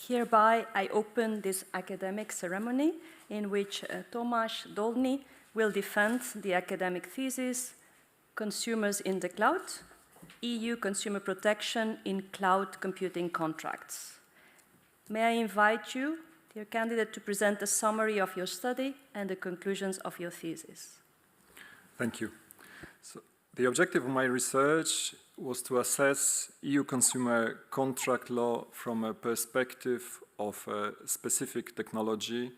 Hereby, I open this academic ceremony in which Tomasz Dolny will defend the academic thesis, Consumers in the Cloud, EU Consumer Protection in Cloud Computing Contracts. May I invite you, dear candidate, to present a summary of your study and the conclusions of your thesis. Thank you. So, the objective of my research was to assess EU consumer contract law from a perspective of a specific technology,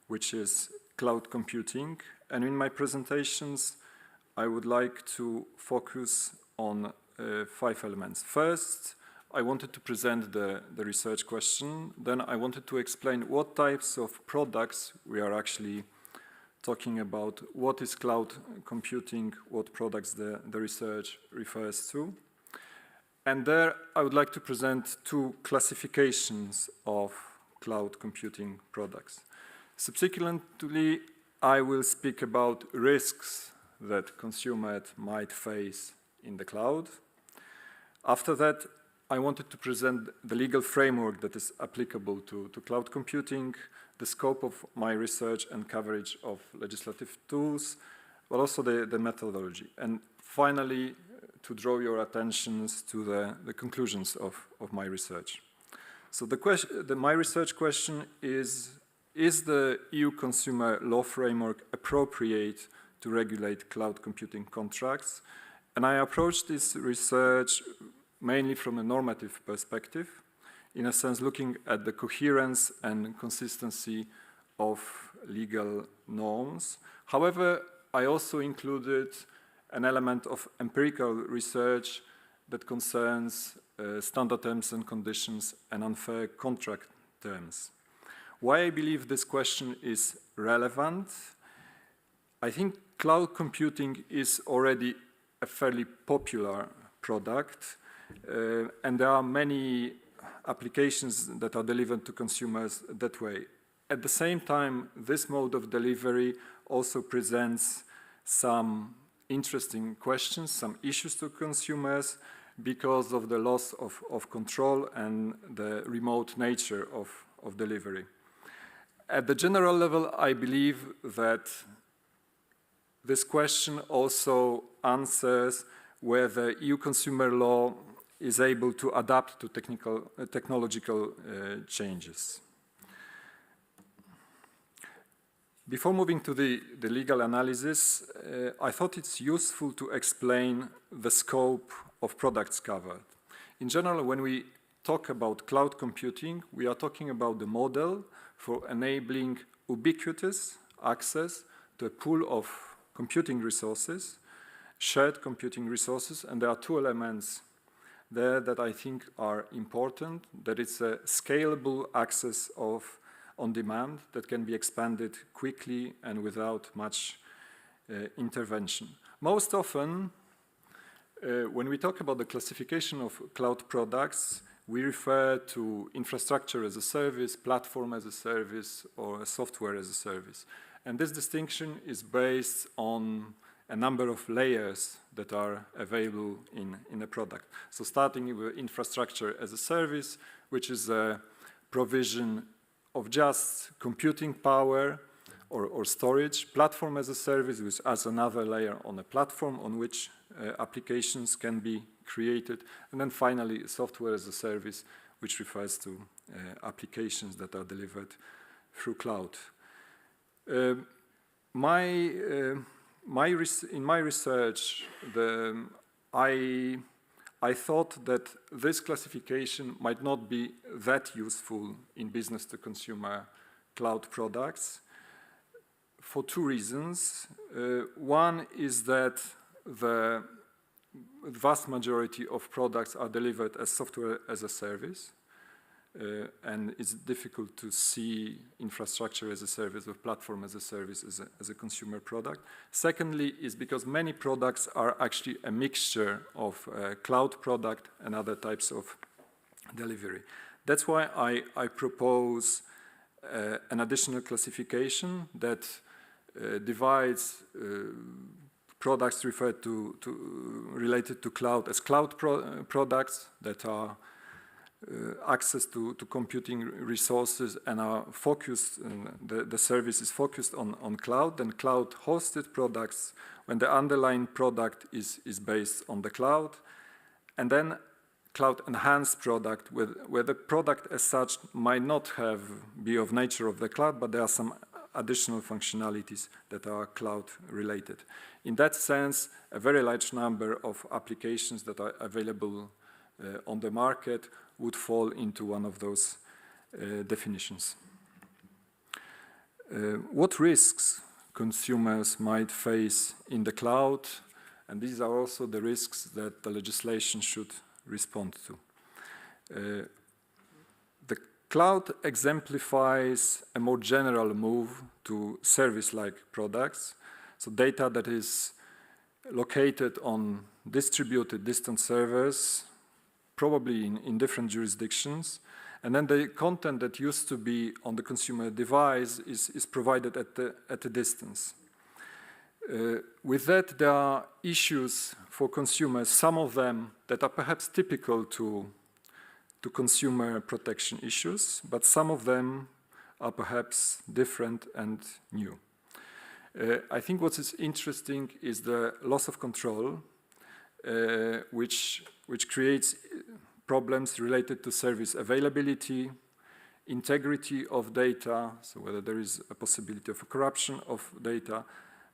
which is cloud computing. And in my presentations, I would like to focus on 5 elements. First, I wanted to present the research question. Then I wanted to explain what types of products we are actually talking about, what is cloud computing, what products the research refers to. And there I would like to present 2 classifications of cloud computing products. Subsequently, I will speak about risks that consumers might face in the cloud. After that, I wanted to present the legal framework that is applicable to cloud computing, the scope of my research and coverage of legislative tools, but also the methodology. And finally, to draw your attentions to the conclusions of my research. So my research question is the EU consumer law framework appropriate to regulate cloud computing contracts? And I approached this research mainly from a normative perspective, in a sense looking at the coherence and consistency of legal norms. However, I also included an element of empirical research that concerns standard terms and conditions and unfair contract terms. Why I believe this question is relevant? I think cloud computing is already a fairly popular product, and there are many applications that are delivered to consumers that way. At the same time, this mode of delivery also presents some interesting questions, some issues to consumers because of the loss of control and the remote nature of delivery. At the general level, I believe that this question also answers whether EU consumer law is able to adapt to technological changes. Before moving to the legal analysis, I thought it's useful to explain the scope of products covered. In general, when we talk about cloud computing, we are talking about the model for enabling ubiquitous access to a pool of computing resources, shared computing resources, and there are 2 elements there that I think are important, that it's a scalable access on demand that can be expanded quickly and without much intervention. Most often, when we talk about the classification of cloud products, we refer to infrastructure as a service, platform as a service, or software as a service. And this distinction is based on a number of layers that are available in a product. So starting with infrastructure as a service, which is a provision of just computing power or storage. Platform as a service, which adds another layer on a platform on which applications can be created. And then finally, software as a service, which refers to applications that are delivered through cloud. In my research, I thought that this classification might not be that useful in business-to-consumer cloud products for 2 reasons. One is that the vast majority of products are delivered as software as a service, and it's difficult to see infrastructure as a service or platform as a service as a consumer product. Secondly, is because many products are actually a mixture of cloud product and other types of delivery. That's why I propose an additional classification that divides products related to cloud as cloud products that are access to computing resources and are focused, the service is focused on cloud, then cloud hosted products when the underlying product is based on the cloud, and then cloud enhanced product where the product as such might not be of nature of the cloud, but there are some additional functionalities that are cloud related. In that sense, a very large number of applications that are available on the market would fall into one of those definitions. What risks consumers might face in the cloud? And these are also the risks that the legislation should respond to. The cloud exemplifies a more general move to service-like products, so data that is located on distributed distant servers, probably in different jurisdictions, and then the content that used to be on the consumer device is provided at a distance. With that, there are issues for consumers, some of them that are perhaps typical to consumer protection issues, but some of them are perhaps different and new. I think what is interesting is the loss of control, which creates problems related to service availability, integrity of data, so whether there is a possibility of a corruption of data,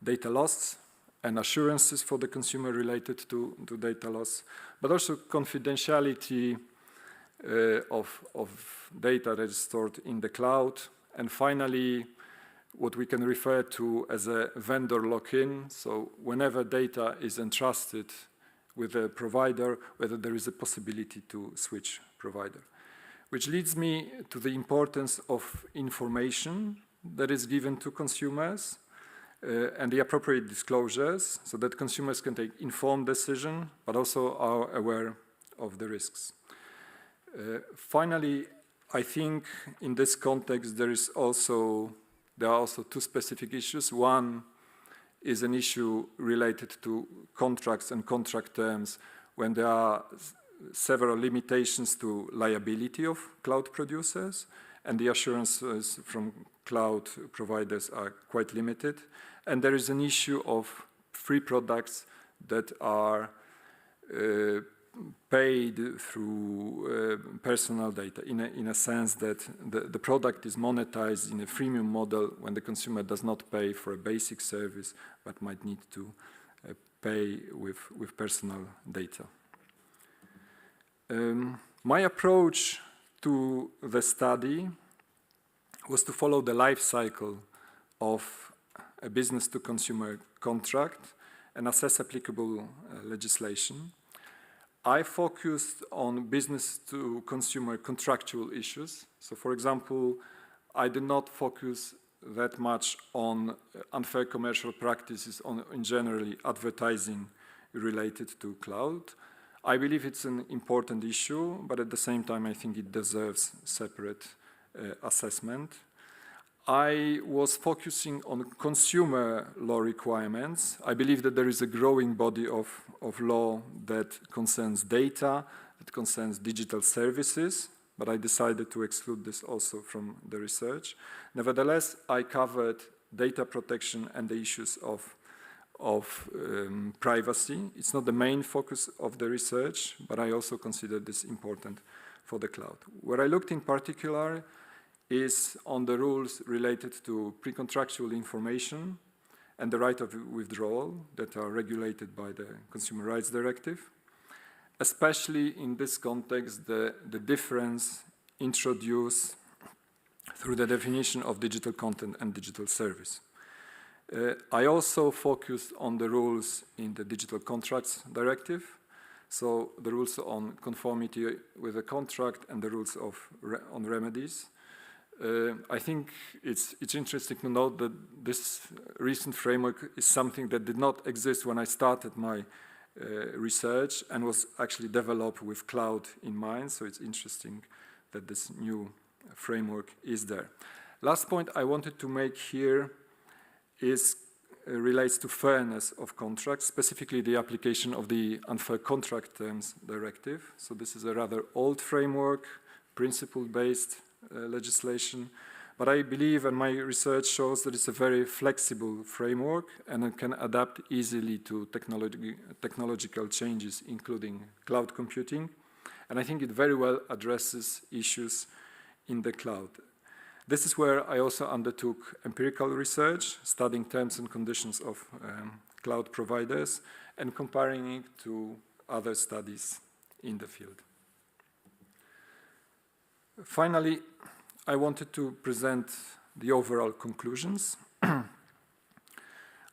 data loss, and assurances for the consumer related to data loss, but also confidentiality of data that is stored in the cloud, and finally, what we can refer to as a vendor lock-in, so whenever data is entrusted with a provider, whether there is a possibility to switch provider. Which leads me to the importance of information that is given to consumers and the appropriate disclosures so that consumers can take informed decision, but also are aware of the risks. Finally, I think in this context there are also two specific issues. One is an issue related to contracts and contract terms when there are several limitations to liability of cloud producers, and the assurances from cloud providers are quite limited. And there is an issue of free products that are paid through personal data in a sense that the product is monetized in a freemium model when the consumer does not pay for a basic service but might need to pay with personal data. My approach to the study was to follow the life cycle of a business-to-consumer contract and assess applicable legislation. I focused on business-to-consumer contractual issues. So, for example, I did not focus that much on unfair commercial practices in generally advertising related to cloud. I believe it's an important issue, but at the same time, I think it deserves separate assessment. I was focusing on consumer law requirements. I believe that there is a growing body of law that concerns data, that concerns digital services, but I decided to exclude this also from the research. Nevertheless, I covered data protection and the issues of privacy. It's not the main focus of the research, but I also consider this important for the cloud. Where I looked in particular is on the rules related to pre-contractual information and the right of withdrawal that are regulated by the Consumer Rights Directive. Especially in this context, the difference introduced through the definition of digital content and digital service. I also focused on the rules in the Digital Contracts Directive, so the rules on conformity with the contract and the rules on remedies. I think it's interesting to note that this recent framework is something that did not exist when I started my research and was actually developed with cloud in mind, so it's interesting that this new framework is there. Last point I wanted to make here is relates to fairness of contracts, specifically the application of the Unfair Contract Terms Directive. So this is a rather old framework, principle-based legislation, but I believe, and my research shows, that it's a very flexible framework and it can adapt easily to technological changes, including cloud computing. And I think it very well addresses issues in the cloud. This is where I also undertook empirical research, studying terms and conditions of cloud providers and comparing it to other studies in the field. Finally, I wanted to present the overall conclusions.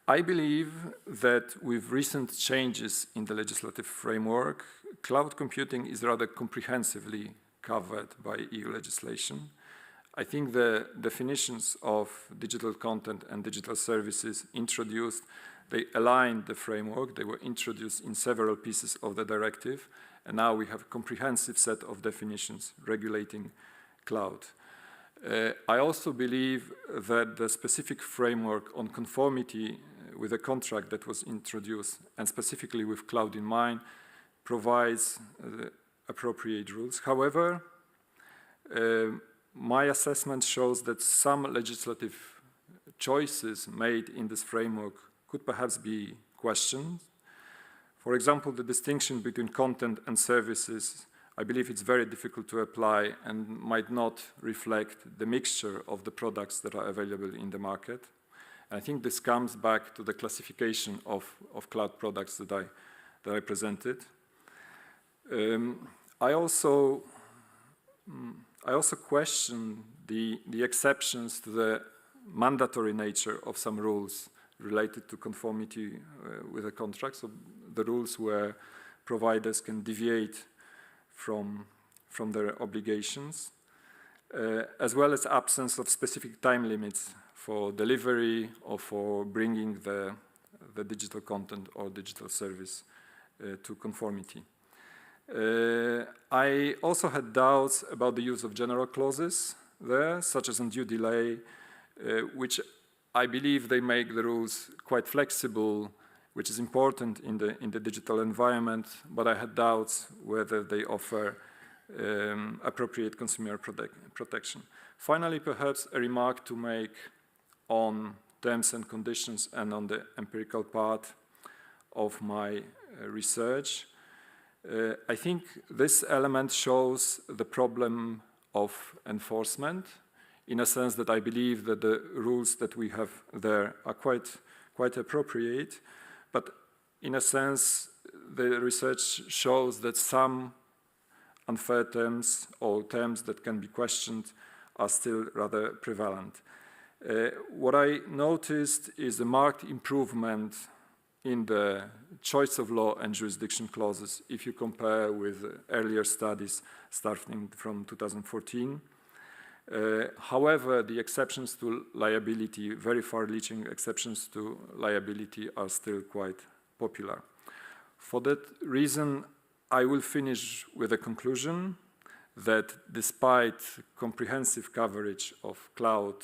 I believe that with recent changes in the legislative framework, cloud computing is rather comprehensively covered by EU legislation. I think the definitions of digital content and digital services introduced, they aligned the framework. They were introduced in several pieces of the directive, and now we have a comprehensive set of definitions regulating cloud. I also believe that the specific framework on conformity with a contract that was introduced, and specifically with cloud in mind, provides appropriate rules. However, my assessment shows that some legislative choices made in this framework could perhaps be questioned. For example, the distinction between content and services, I believe it's very difficult to apply and might not reflect the mixture of the products that are available in the market. And I think this comes back to the classification of cloud products that I presented. I also question the exceptions to the mandatory nature of some rules related to conformity with a contract. So the rules where providers can deviate from their obligations, as well as absence of specific time limits for delivery or for bringing the digital content or digital service to conformity. I also had doubts about the use of general clauses there, such as undue delay, which I believe they make the rules quite flexible, which is important in the digital environment, but I had doubts whether they offer appropriate consumer protection. Finally, perhaps a remark to make on terms and conditions and on the empirical part of my research. I think this element shows the problem of enforcement, in a sense that I believe that the rules that we have there are quite appropriate, but in a sense the research shows that some unfair terms or terms that can be questioned are still rather prevalent. What I noticed is a marked improvement in the choice of law and jurisdiction clauses if you compare with earlier studies starting from 2014. However, the exceptions to liability, very far-reaching exceptions to liability, are still quite popular. For that reason, I will finish with a conclusion that despite comprehensive coverage of cloud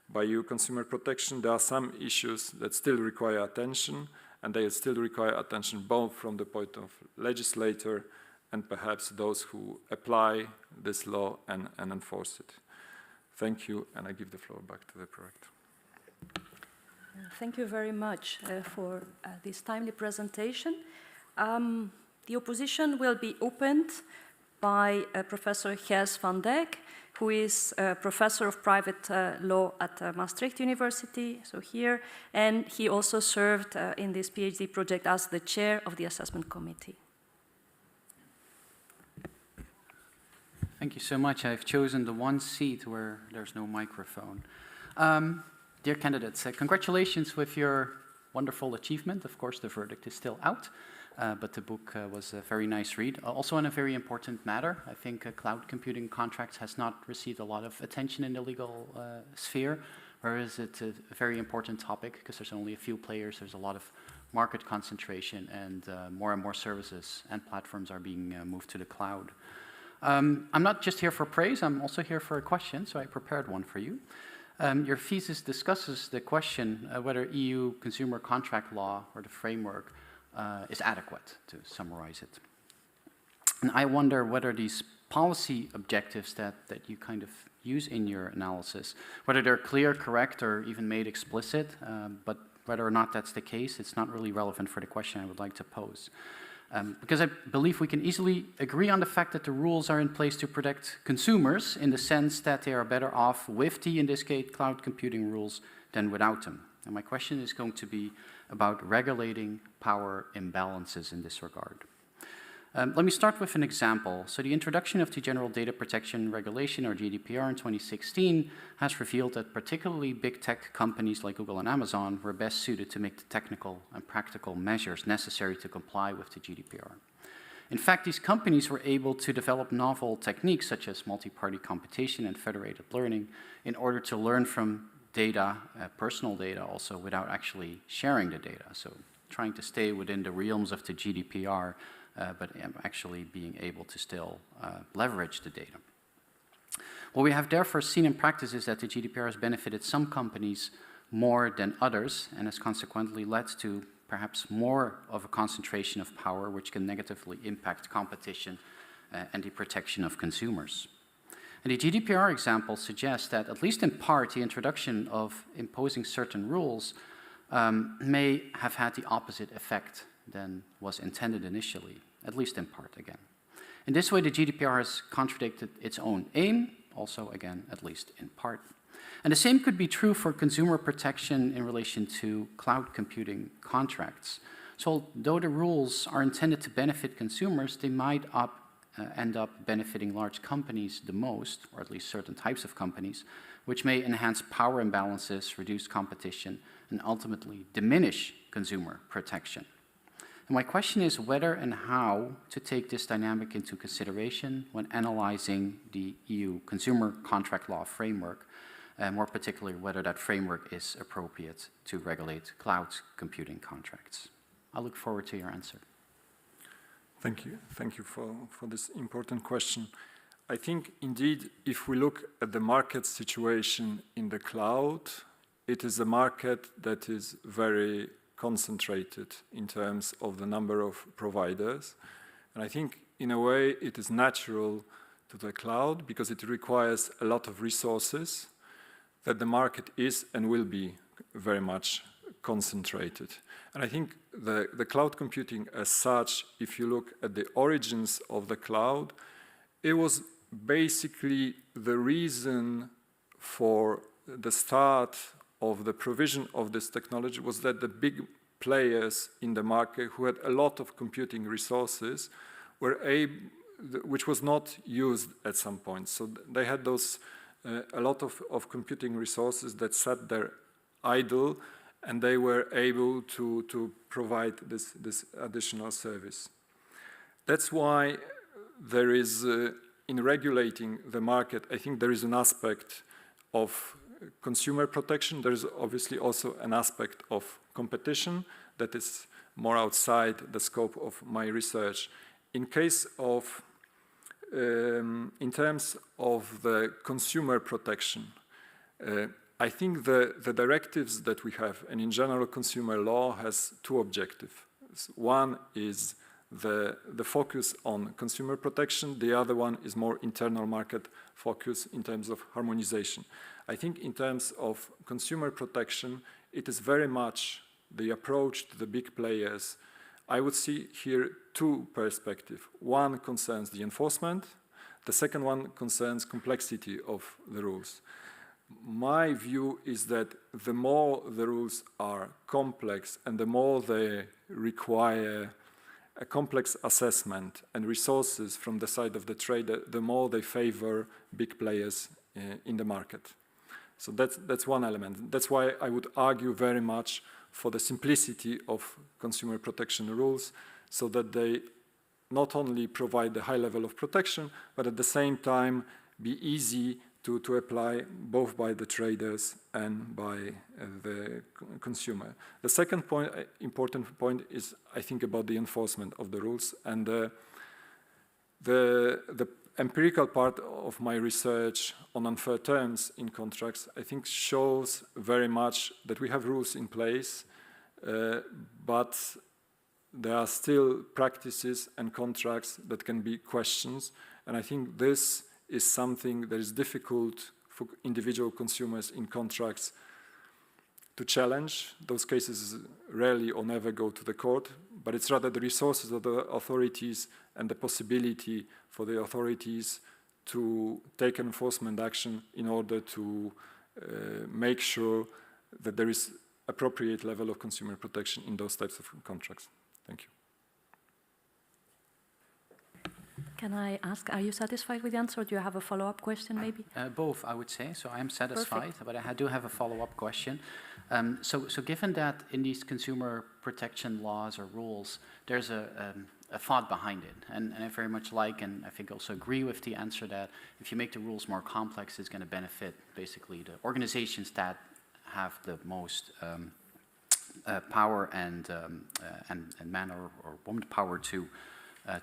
by EU consumer protection, there are some issues that still require attention, and they still require attention both from the point of legislator and perhaps those who apply this law and enforce it. Thank you, and I give the floor back to the prorector. Thank you very much for this timely presentation. The opposition will be opened by Professor Gijs van Dijk, who is a professor of private law at Maastricht University, so here, and he also served in this PhD project as the chair of the assessment committee. Thank you so much. I've chosen the one seat where there's no microphone. Dear candidates, congratulations with your wonderful achievement. Of course, the verdict is still out, but the book was a very nice read. Also on a very important matter. I think cloud computing contracts has not received a lot of attention in the legal sphere, whereas it's a very important topic because there's only a few players, there's a lot of market concentration, and more services and platforms are being moved to the cloud. I'm not just here for praise, I'm also here for a question, so I prepared one for you. Your thesis discusses the question whether EU consumer contract law or the framework is adequate, to summarize it. And I wonder whether these policy objectives that you kind of use in your analysis, whether they're clear, correct, or even made explicit, but whether or not that's the case, it's not really relevant for the question I would like to pose. Because I believe we can easily agree on the fact that the rules are in place to protect consumers in the sense that they are better off with the, in this case, cloud computing rules than without them. And my question is going to be about regulating power imbalances in this regard. Let me start with an example. So the introduction of the General Data Protection Regulation, or GDPR, in 2016 has revealed that particularly big tech companies like Google and Amazon were best suited to make the technical and practical measures necessary to comply with the GDPR. In fact, these companies were able to develop novel techniques such as multi-party computation and federated learning in order to learn from data, personal data also, without actually sharing the data. So trying to stay within the realms of the GDPR, but actually being able to still leverage the data. What we have therefore seen in practice is that the GDPR has benefited some companies more than others and has consequently led to perhaps more of a concentration of power, which can negatively impact competition and the protection of consumers. And the GDPR example suggests that, at least in part, the introduction of imposing certain rules may have had the opposite effect than was intended initially, at least in part again. In this way, the GDPR has contradicted its own aim, also again, at least in part. And the same could be true for consumer protection in relation to cloud computing contracts. So though the rules are intended to benefit consumers, they might end up benefiting large companies the most, or at least certain types of companies, which may enhance power imbalances, reduce competition, and ultimately diminish consumer protection. And my question is whether and how to take this dynamic into consideration when analyzing the EU consumer contract law framework, and more particularly whether that framework is appropriate to regulate cloud computing contracts. I look forward to your answer. Thank you. Thank you for this important question. I think indeed, if we look at the market situation in the cloud, it is a market that is very concentrated in terms of the number of providers. And I think in a way it is natural to the cloud because it requires a lot of resources that the market is and will be very much concentrated. And I think the cloud computing as such, if you look at the origins of the cloud, it was basically the reason for the start of the provision of this technology was that the big players in the market who had a lot of computing resources were able, which was not used at some point. So they had those a lot of computing resources that sat there idle, and they were able to provide this additional service. That's why there is, in regulating the market, I think there is an aspect of consumer protection. There is obviously also an aspect of competition that is more outside the scope of my research. In case of, in terms of the consumer protection, I think the directives that we have, and in general consumer law, has two objectives. One is the focus on consumer protection. The other one is more internal market focus in terms of harmonization. I think in terms of consumer protection, it is very much the approach to the big players. I would see here two perspectives. One concerns the enforcement. The second one concerns complexity of the rules. My view is that the more the rules are complex and the more they require a complex assessment and resources from the side of the trader, the more they favor big players in the market. So that's one element. That's why I would argue very much for the simplicity of consumer protection rules, so that they not only provide the high level of protection, but at the same time be easy to apply both by the traders and by the consumer. The second point, important point, is I think about the enforcement of the rules, and the empirical part of my research on unfair terms in contracts, I think, shows very much that we have rules in place, but there are still practices and contracts that can be questioned. And I think this is something that is difficult for individual consumers in contracts to challenge. Those cases rarely or never go to the court, but it's rather the resources of the authorities and the possibility for the authorities to take enforcement action in order to make sure that there is appropriate level of consumer protection in those types of contracts. Thank you. Can I ask, are you satisfied with the answer, or do you have a follow-up question maybe? Both, I would say. So I am satisfied, Perfect. but I do have a follow-up question. So given that in these consumer protection laws or rules, there's a thought behind it, and I very much like, and I think also agree with the answer that if you make the rules more complex, it's going to benefit basically the organizations that have the most power and man or woman power to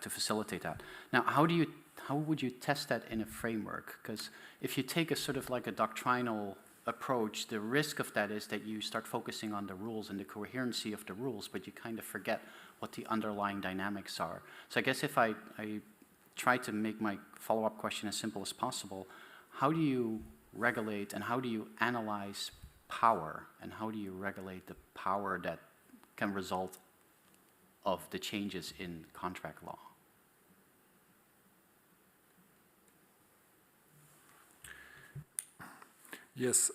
facilitate that. Now, how would you test that in a framework? Because if you take a sort of like a doctrinal approach, the risk of that is that you start focusing on the rules and the coherency of the rules, but you kind of forget what the underlying dynamics are. So I guess if I try to make my follow-up question as simple as possible, how do you regulate and how do you analyze power, and how do you regulate the power that can result of the changes in contract law? Yes,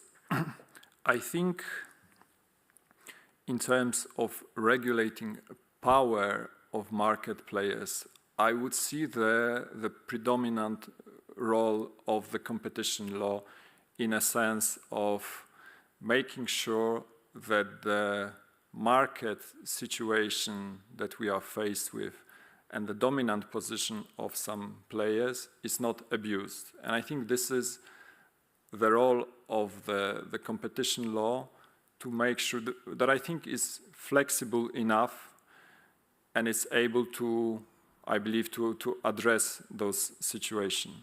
I think in terms of regulating power of market players, I would see there the predominant role of the competition law in a sense of making sure that the market situation that we are faced with and the dominant position of some players is not abused. And I think this is the role of the competition law to make sure that I think is flexible enough and it's able to, I believe, to address those situations.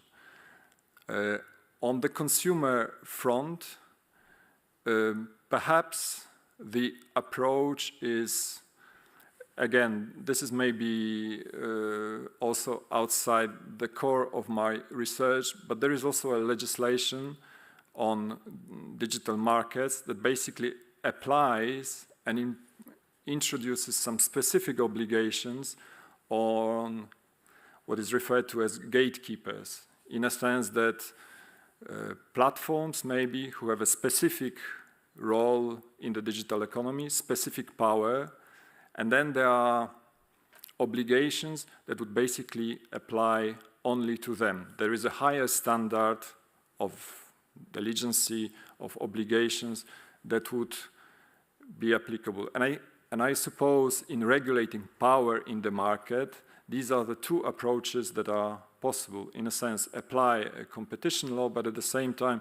On the consumer front, perhaps the approach is, again, this is maybe also outside the core of my research, but there is also a legislation on digital markets that basically applies and introduces some specific obligations on what is referred to as gatekeepers, in a sense that platforms maybe who have a specific role in the digital economy, specific power, and then there are obligations that would basically apply only to them. There is a higher standard of diligency, of obligations that would be applicable. And I suppose in regulating power in the market, these are the two approaches that are possible. In a sense, apply a competition law, but at the same time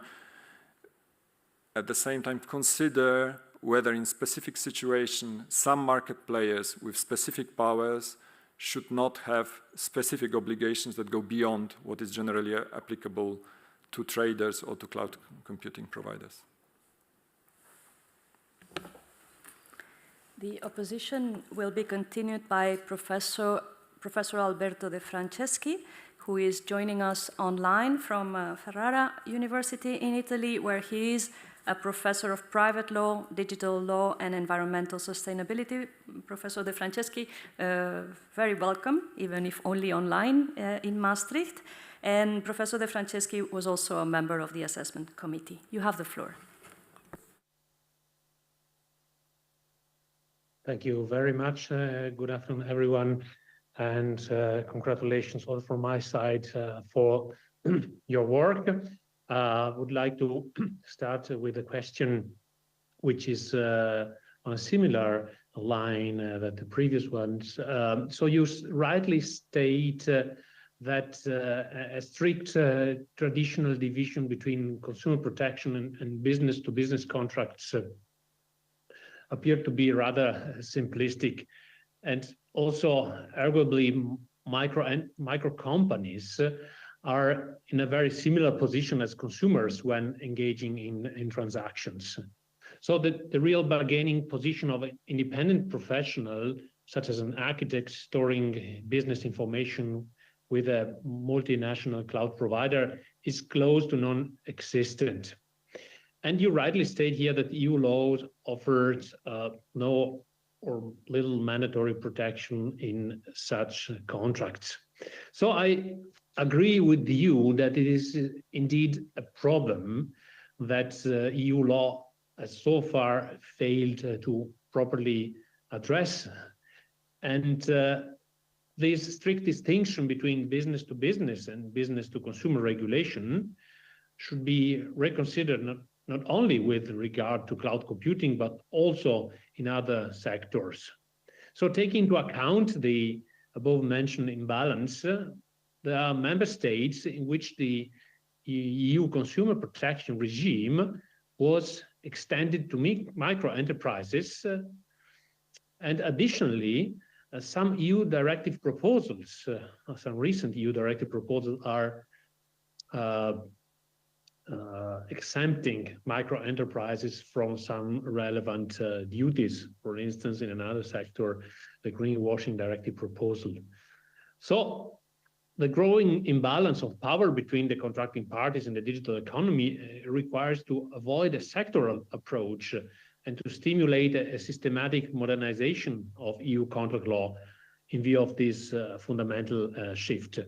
consider whether in specific situation some market players with specific powers should not have specific obligations that go beyond what is generally applicable to traders or to cloud computing providers. The opposition will be continued by Professor Alberto De Franceschi, who is joining us online from Ferrara University in Italy, where he is a professor of private law, digital law, and environmental sustainability. Professor De Franceschi, very welcome, even if only online in Maastricht. And Professor De Franceschi was also a member of the assessment committee. You have the floor. Thank you very much. Good afternoon, everyone. And congratulations also from my side for your work. I would like to start with a question which is on a similar line that the previous ones. So you rightly state that a strict traditional division between consumer protection and business-to-business contracts appear to be rather simplistic, and also arguably micro companies are in a very similar position as consumers when engaging in transactions. So the real bargaining position of an independent professional, such as an architect storing business information with a multinational cloud provider, is close to non-existent. And you rightly state here that EU law offers no or little mandatory protection in such contracts. So I agree with you that it is indeed a problem that EU law has so far failed to properly address. And this strict distinction between business to business and business to consumer regulation should be reconsidered not only with regard to cloud computing, but also in other sectors. So taking into account the above mentioned imbalance, there are member states in which the EU consumer protection regime was extended to micro enterprises. And additionally, some EU directive proposals, some recent EU directive proposals are exempting micro enterprises from some relevant duties. For instance, in another sector, the greenwashing directive proposal. So the growing imbalance of power between the contracting parties in the digital economy requires to avoid a sectoral approach and to stimulate a systematic modernization of EU contract law in view of this fundamental shift.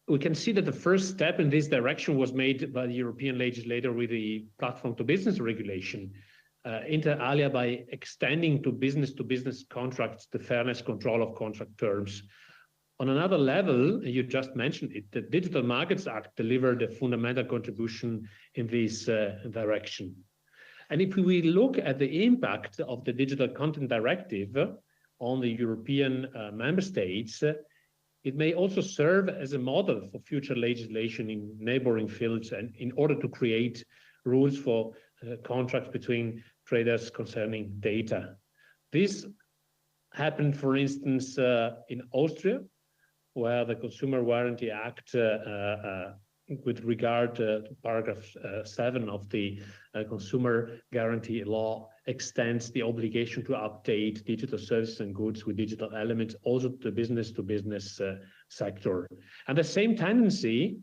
We can see that the first step in this direction was made by the European legislator with the platform to business regulation, inter alia by extending to business contracts the fairness control of contract terms. On another level, you just mentioned it, the Digital Markets Act delivered a fundamental contribution in this direction. And if we look at the impact of the Digital Content Directive on the European member states, it may also serve as a model for future legislation in neighboring fields and in order to create rules for contracts between traders concerning data. This happened, for instance, in Austria, where the Consumer Warranty Act, with regard to paragraph 7 of the Consumer Guarantee Law, extends the obligation to update digital services and goods with digital elements also to the business sector. And the same tendency,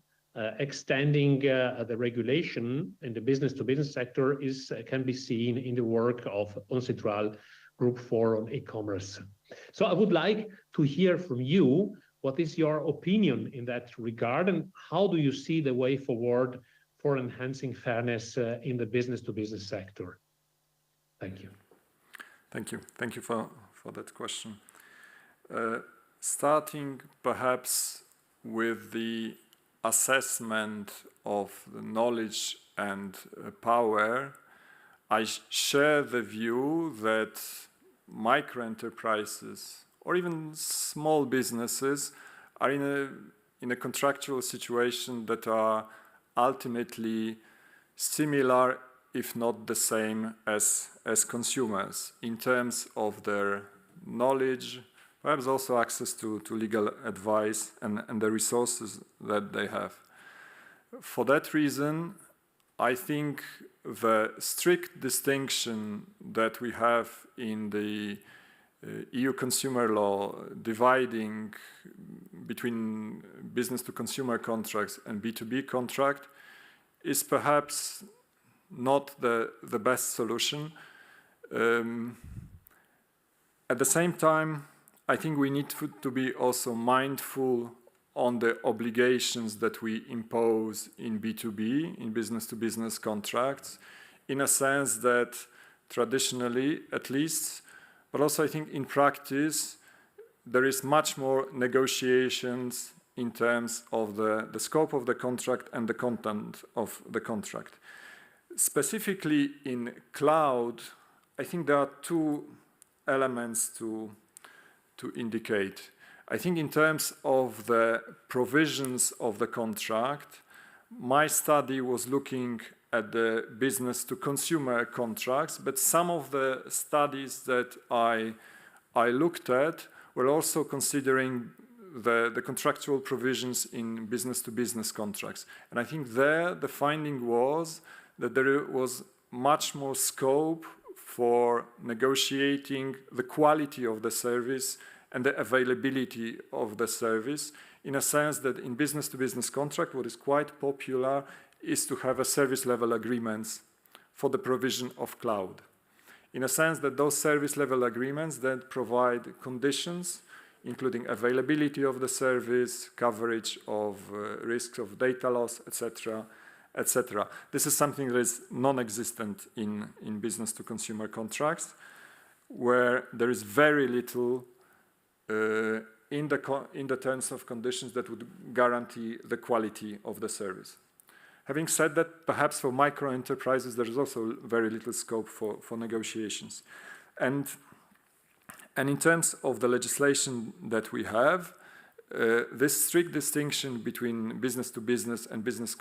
extending the regulation in the business to business sector can be seen in the work of UNCITRAL Group 4 on e-commerce. So I would like to hear from you, what is your opinion in that regard, and how do you see the way forward for enhancing fairness in the business to business sector? Thank you. Thank you. Thank you for that question. Starting perhaps with the assessment of the knowledge and power, I share the view that micro-enterprises or even small businesses are in a contractual situation that are ultimately similar, if not the same, as consumers in terms of their knowledge, perhaps also access to legal advice and the resources that they have. For that reason, I think the strict distinction that we have in the EU consumer law dividing between business to consumer contracts and B2B contract is perhaps not the best solution. At the same time, I think we need to be also mindful on the obligations that we impose in B2B, in business to business contracts, in a sense that traditionally, at least, but also I think in practice, there is much more negotiations in terms of the scope of the contract and the content of the contract. Specifically in cloud, I think there are two elements to indicate. I think in terms of the provisions of the contract, my study was looking at the business to consumer contracts, but some of the studies that I looked at were also considering the contractual provisions in business-to-business contracts. And I think there the finding was that there was much more scope for negotiating the quality of the service and the availability of the service, in a sense that in business-to-business contract, what is quite popular is to have a service level agreements for the provision of cloud. In a sense that those service level agreements then provide conditions, including availability of the service, coverage of risks of data loss, etc., etc. This is something that is non-existent in business-to-consumer contracts, where there is very little in the terms of conditions that would guarantee the quality of the service. Having said that, perhaps for micro enterprises, there is also very little scope for negotiations. And in terms of the legislation that we have, this strict distinction between business to business and business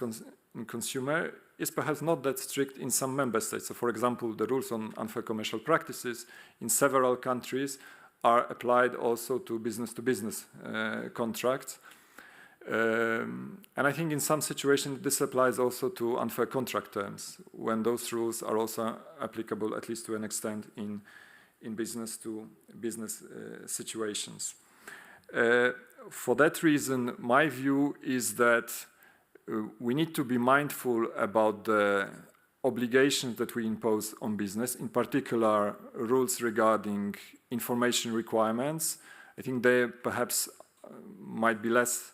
consumer is perhaps not that strict in some member states. So for example, the rules on unfair commercial practices in several countries are applied also to business contracts. And I think in some situations this applies also to unfair contract terms, when those rules are also applicable, at least to an extent, in business to business situations. For that reason, my view is that we need to be mindful about the obligations that we impose on business, in particular rules regarding information requirements. I think they perhaps might be less,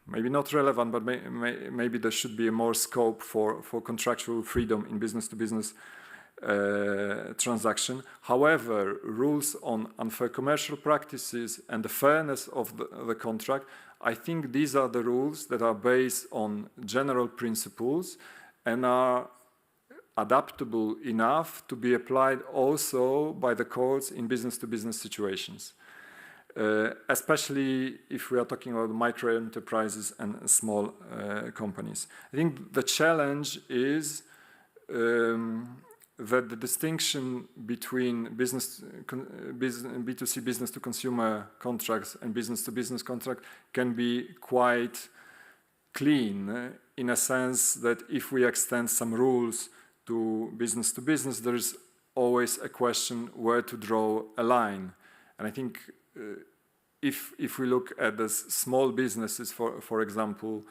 maybe not relevant, but maybe there should be more scope for contractual freedom in business-to-business transaction. However, rules on unfair commercial practices and the fairness of the contract, I think these are the rules that are based on general principles and are adaptable enough to be applied also by the courts in business-to-business situations, especially if we are talking about micro enterprises and small companies. I think the challenge is that the distinction between B2C business-to-consumer contracts and business-to-business contract can be quite clean, in a sense that if we extend some rules to business, there is always a question where to draw a line. And I think if we look at the small businesses, for example,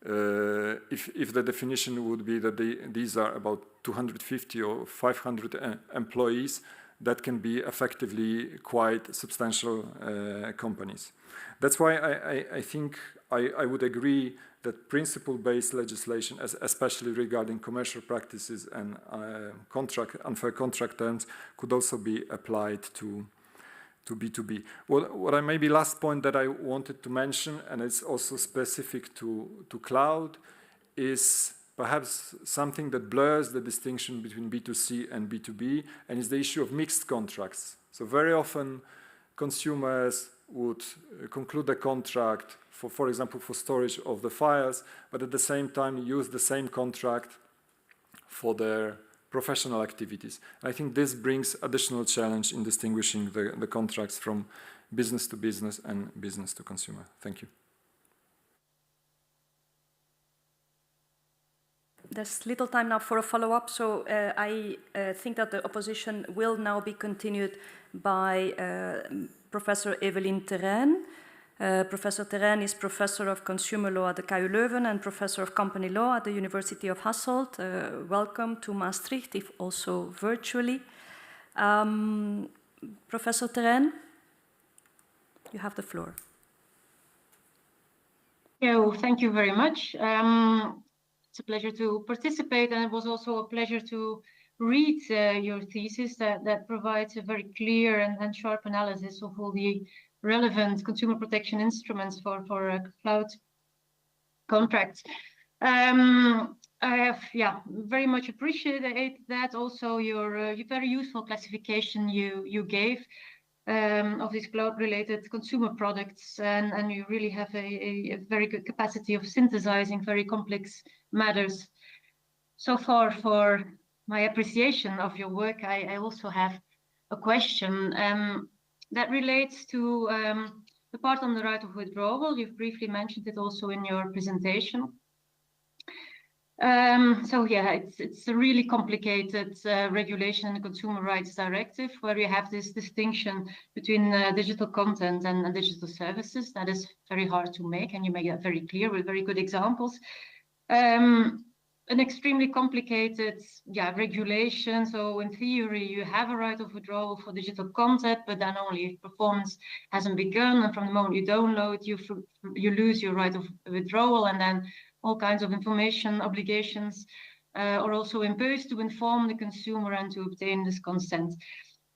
if the definition would be that these are about 250 or 500 employees, that can be effectively quite substantial companies. That's why I think I would agree that principle-based legislation, especially regarding commercial practices and unfair contract terms, could also be applied to B2B. What I maybe last point that I wanted to mention, and it's also specific to cloud, is perhaps something that blurs the distinction between B2C and B2B, and is the issue of mixed contracts. So very often consumers would conclude a contract for example, for storage of the files, but at the same time use the same contract for their professional activities. I think this brings additional challenge in distinguishing the contracts from business to business and business to consumer. Thank you. There's little time now for a follow-up, so I think that the opposition will now be continued by Professor Evelien Terrein. Professor Terrein is Professor of Consumer Law at the KU Leuven and Professor of Company Law at the University of Hasselt. Welcome to Maastricht, if also virtually. Professor Terrein, you have the floor. Thank you very much. It's a pleasure to participate, and it was also a pleasure to read your thesis that provides a very clear and sharp analysis of all the relevant consumer protection instruments for cloud contracts. I have very much appreciated that, also your very useful classification you gave of these cloud-related consumer products, and you really have a very good capacity of synthesizing very complex matters. So far, for my appreciation of your work, I also have a question that relates to the part on the right of withdrawal, you've briefly mentioned it also in your presentation. So yeah, it's a really complicated regulation in the Consumer Rights Directive, where you have this distinction between digital content and digital services. That is very hard to make, and you make that very clear with very good examples. An extremely complicated regulation. So in theory, you have a right of withdrawal for digital content, but then only if performance hasn't begun. And from the moment you download, you lose your right of withdrawal, and then all kinds of information obligations are also imposed to inform the consumer and to obtain this consent.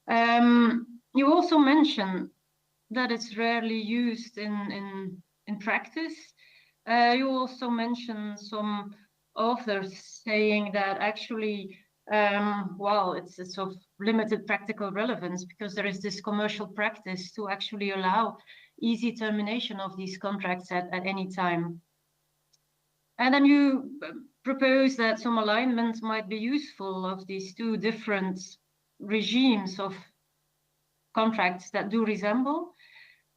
You also mentioned that it's rarely used in practice. You also mentioned some authors saying that actually, it's of limited practical relevance because there is this commercial practice to actually allow easy termination of these contracts at any time. And then you propose that some alignment might be useful of these two different regimes of contracts that do resemble.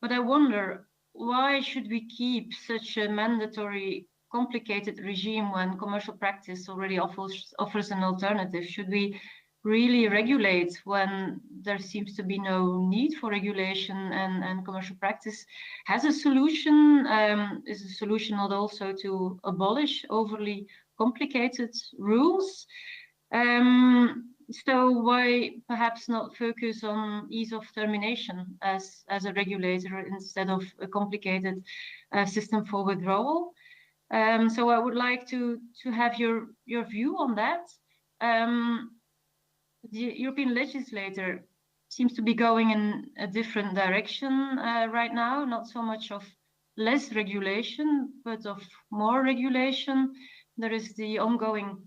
But I wonder, why should we keep such a mandatory, complicated regime when commercial practice already offers an alternative? Should we really regulate when there seems to be no need for regulation and commercial practice has a solution? Is the solution not also to abolish overly complicated rules? So why perhaps not focus on ease of termination as a regulator instead of a complicated system for withdrawal? So I would like to have your view on that. The European legislator seems to be going in a different direction right now, not so much of less regulation, but of more regulation. There is the ongoing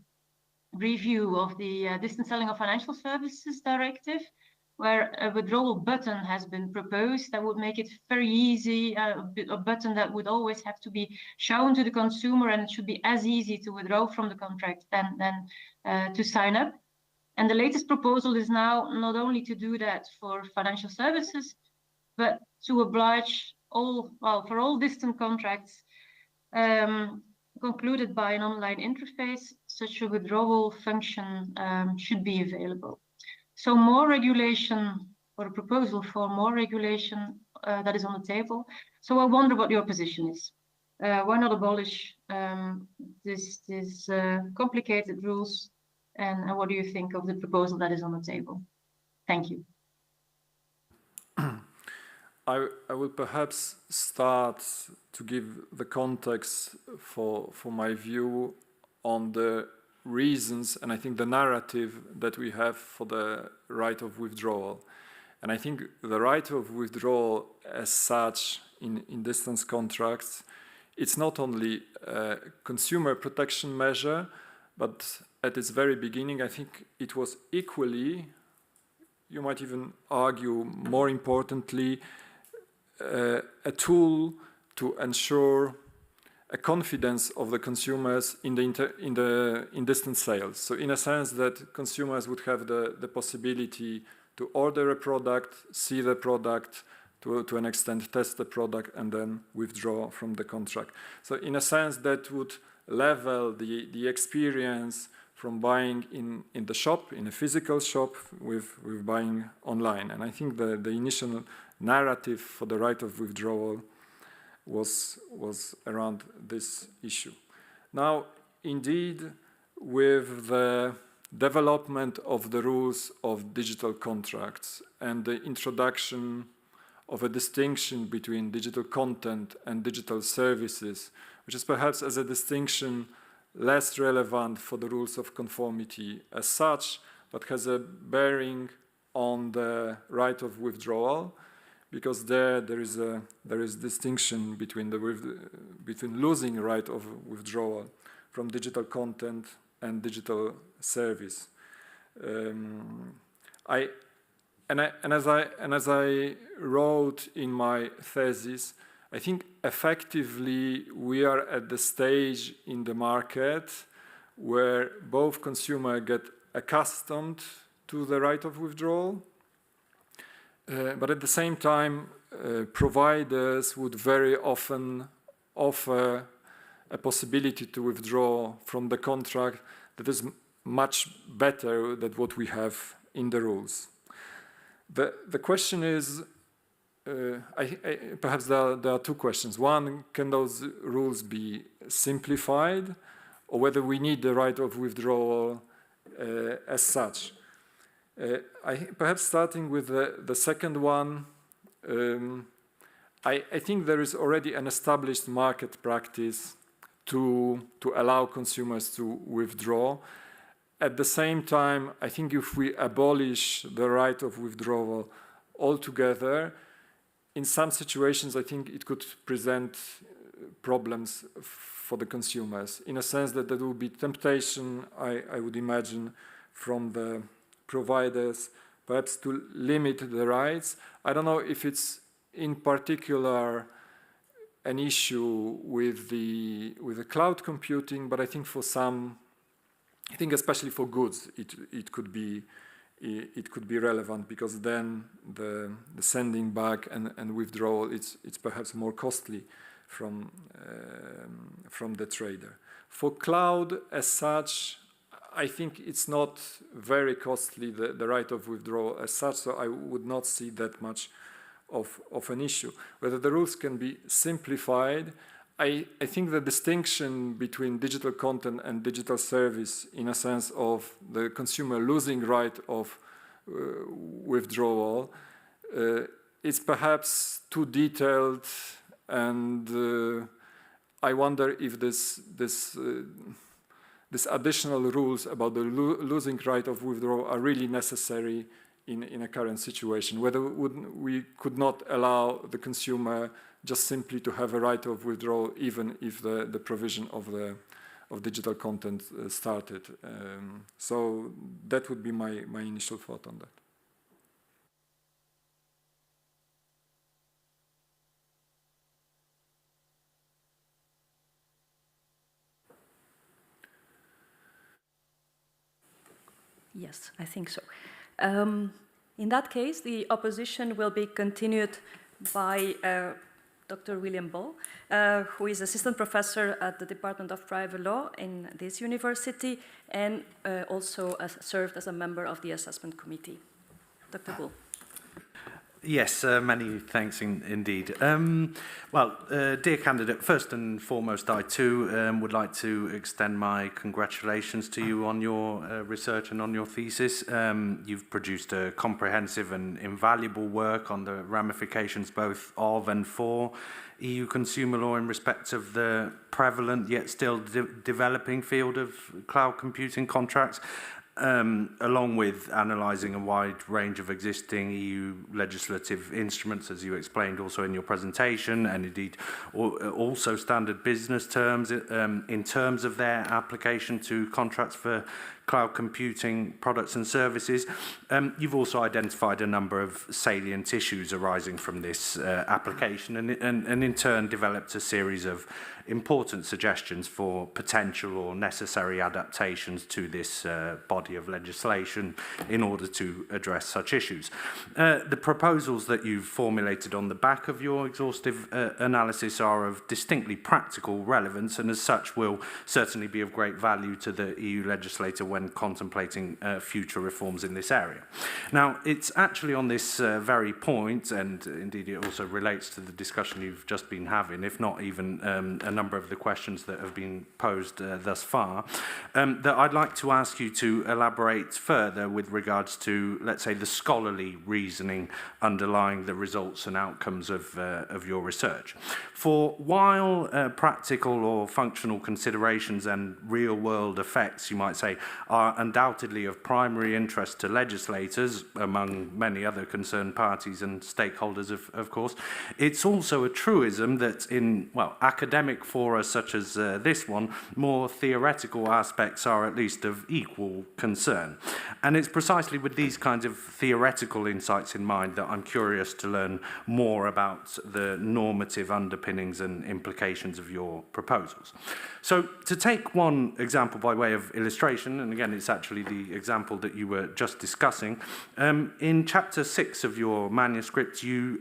review of the Distance Selling of Financial Services Directive, where a withdrawal button has been proposed that would make it very easy, a button that would always have to be shown to the consumer, and it should be as easy to withdraw from the contract than to sign up. And the latest proposal is now not only to do that for financial services, but to oblige for all distant contracts concluded by an online interface, such a withdrawal function should be available. So more regulation, or a proposal for more regulation that is on the table. So I wonder what your position is. Why not abolish these complicated rules? And what do you think of the proposal that is on the table? Thank you. I will perhaps start to give the context for my view on the reasons and I think the narrative that we have for the right of withdrawal. And I think the right of withdrawal as such in distance contracts, it's not only a consumer protection measure, but at its very beginning, I think it was equally, you might even argue more importantly, a tool to ensure a confidence of the consumers in distance sales. So in a sense that consumers would have the possibility to order a product, see the product, to an extent test the product, and then withdraw from the contract. So in a sense that would level the experience from buying in the shop, in a physical shop, with buying online. And I think the initial narrative for the right of withdrawal was around this issue. Now, indeed, with the development of the rules of digital contracts and the introduction of a distinction between digital content and digital services, which is perhaps as a distinction less relevant for the rules of conformity as such, but has a bearing on the right of withdrawal, because there is distinction between losing right of withdrawal from digital content and digital service. As I wrote in my thesis, I think effectively we are at the stage in the market where both consumers get accustomed to the right of withdrawal, but at the same time providers would very often offer a possibility to withdraw from the contract that is much better than what we have in the rules. The question is, perhaps there are two questions. One, can those rules be simplified, or whether we need the right of withdrawal as such? Perhaps starting with the second one, I think there is already an established market practice to allow consumers to withdraw. At the same time, I think if we abolish the right of withdrawal altogether, in some situations, I think it could present problems for the consumers, in a sense that there will be temptation, I would imagine, from the providers, perhaps to limit the rights. I don't know if it's in particular an issue with the cloud computing, but I think for some, I think especially for goods, it could be relevant, because then the sending back and withdrawal, it's perhaps more costly from the trader. For cloud as such, I think it's not very costly, the right of withdrawal as such, so I would not see that much of an issue. Whether the rules can be simplified, I think the distinction between digital content and digital service, in a sense of the consumer losing right of withdrawal, is perhaps too detailed, and I wonder if this additional rules about the losing right of withdrawal are really necessary in a current situation, whether we could not allow the consumer just simply to have a right of withdrawal, even if the provision of digital content started. So that would be my initial thought on that. Yes, I think so. In that case, the opposition will be continued by Dr. William Ball, who is assistant professor at the Department of Private Law in this university, and also served as a member of the assessment committee. Dr. Ball. Yes, many thanks indeed. Well, dear candidate, first and foremost, I too would like to extend my congratulations to you on your research and on your thesis. You've produced a comprehensive and invaluable work on the ramifications both of and for EU consumer law in respect of the prevalent yet still developing field of cloud computing contracts. Along with analysing a wide range of existing EU legislative instruments, as you explained also in your presentation, and indeed also standard business terms in terms of their application to contracts for cloud computing products and services. You've also identified a number of salient issues arising from this application, and in turn developed a series of important suggestions for potential or necessary adaptations to this body of legislation in order to address such issues. The proposals that you've formulated on the back of your exhaustive analysis are of distinctly practical relevance, and as such will certainly be of great value to the EU legislator when contemplating future reforms in this area. Now, it's actually on this very point, and indeed it also relates to the discussion you've just been having, if not even a number of the questions that have been posed thus far, that I'd like to ask you to elaborate further with regards to, let's say, the scholarly reasoning underlying the results and outcomes of your research. For while practical or functional considerations and real-world effects, you might say, are undoubtedly of primary interest to legislators, among many other concerned parties and stakeholders, of course, it's also a truism that in, well, academic fora such as this one, more theoretical aspects are at least of equal concern. And it's precisely with these kinds of theoretical insights in mind that I'm curious to learn more about the normative underpinnings and implications of your proposals. So to take one example by way of illustration, and again, again, it's actually the example that you were just discussing. In chapter 6 of your manuscript, you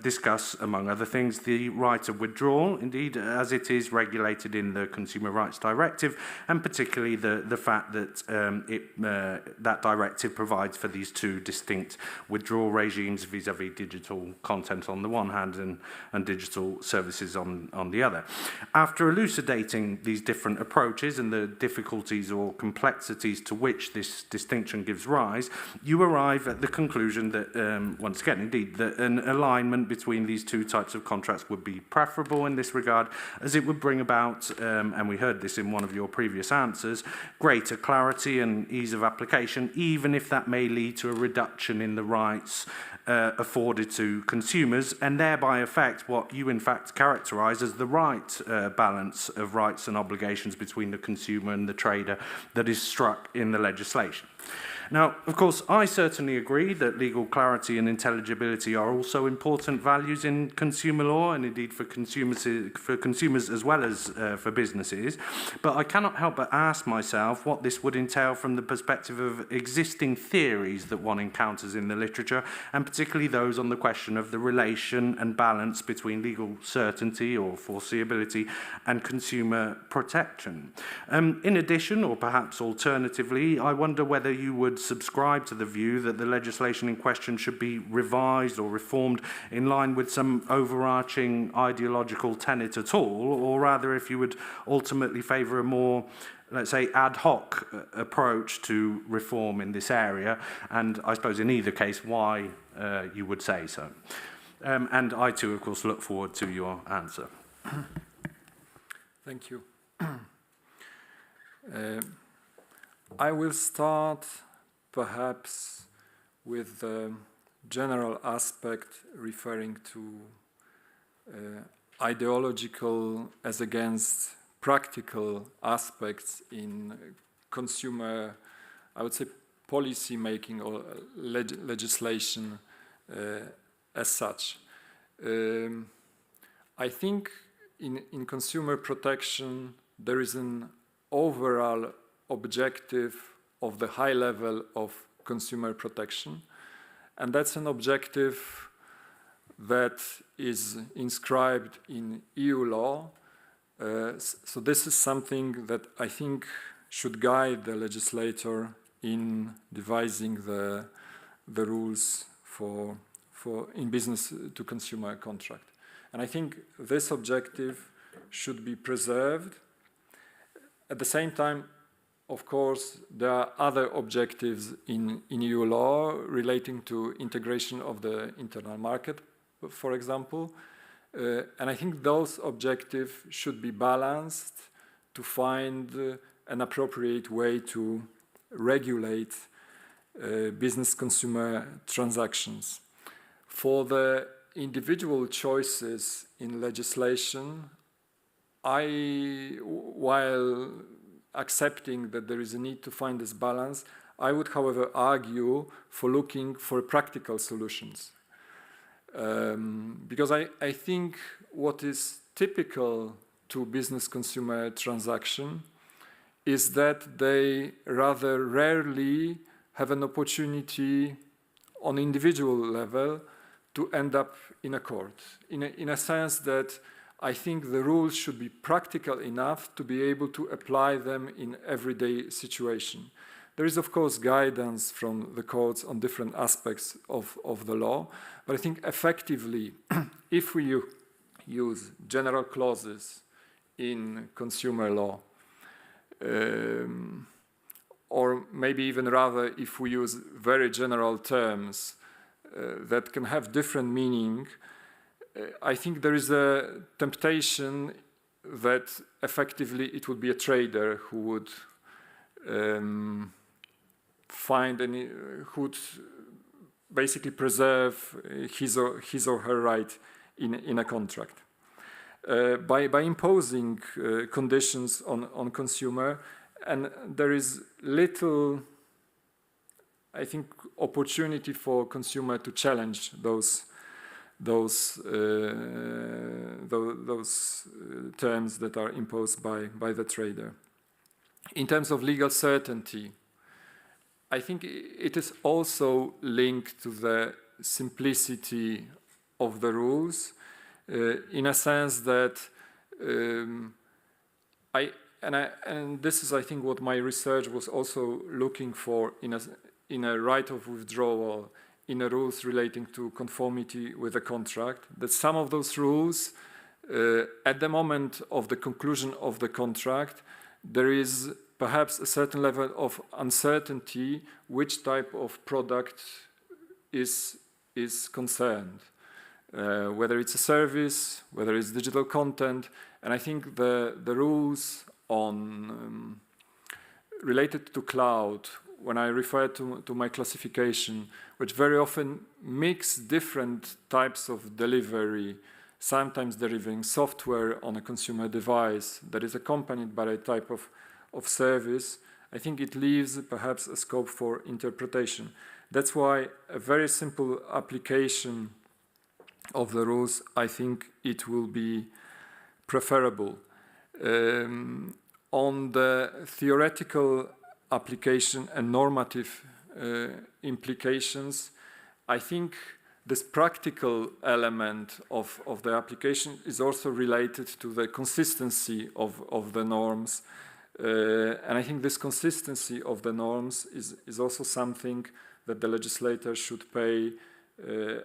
discuss, among other things, the right of withdrawal, indeed, as it is regulated in the Consumer Rights Directive, and particularly the fact that that directive provides for these two distinct withdrawal regimes vis-à-vis digital content on the one hand and digital services on the other. After elucidating these different approaches and the difficulties or complexities to which this distinction gives rise, you arrive at the conclusion that, once again, indeed, that an alignment between these two types of contracts would be preferable in this regard, as it would bring about, and we heard this in one of your previous answers, greater clarity and ease of application, even if that may lead to a reduction in the rights afforded to consumers, and thereby affect what you in fact characterise as the right balance of rights and obligations between the consumer and the trader that is struck in the legislation. Now, of course, I certainly agree that legal clarity and intelligibility are also important values in consumer law, and indeed for consumers as well as for businesses. But I cannot help but ask myself what this would entail from the perspective of existing theories that one encounters in the literature, and particularly those on the question of the relation and balance between legal certainty or foreseeability and consumer protection. In addition, or perhaps alternatively, I wonder whether you would subscribe to the view that the legislation in question should be revised or reformed in line with some overarching ideological tenet at all, or rather if you would ultimately favour a more, let's say, ad hoc approach to reform in this area, and I suppose in either case why you would say so. And I too, of course, look forward to your answer. Thank you. I will start perhaps with the general aspect referring to ideological as against practical aspects in consumer, I would say, policy making or legislation as such. I think in consumer protection there is an overall objective of the high level of consumer protection, and that's an objective that is inscribed in EU law. So this is something that I think should guide the legislator in devising the rules for in business to consumer contract. And I think this objective should be preserved. At the same time, of course, there are other objectives in EU law relating to integration of the internal market, for example. And I think those objectives should be balanced to find an appropriate way to regulate business-consumer transactions. For the individual choices in legislation, while accepting that there is a need to find this balance, I would, however, argue for looking for practical solutions. Because I think what is typical to business-consumer transaction is that they rather rarely have an opportunity on individual level to end up in a court. In a sense that I think the rules should be practical enough to be able to apply them in everyday situation. There is, of course, guidance from the courts on different aspects of the law, but I think effectively, if we use general clauses in consumer law, or maybe even rather if we use very general terms that can have different meaning, I think there is a temptation that effectively it would be a trader who would who would basically preserve his or her right in a contract. By imposing conditions on consumer, and there is little, I think, opportunity for consumer to challenge those terms that are imposed by the trader. In terms of legal certainty, I think it is also linked to the simplicity of the rules, in a sense that and this is, I think, what my research was also looking for in a right of withdrawal, in the rules relating to conformity with the contract, that some of those rules, at the moment of the conclusion of the contract, there is perhaps a certain level of uncertainty which type of product is concerned, whether it's a service, whether it's digital content, and I think the rules on related to cloud, when I refer to my classification, which very often mix different types of delivery, sometimes delivering software on a consumer device that is accompanied by a type of service, I think it leaves perhaps a scope for interpretation. That's why a very simple application of the rules, I think it will be preferable. On the theoretical application and normative implications, I think this practical element of the application is also related to the consistency of the norms. And I think this consistency of the norms is also something that the legislator should pay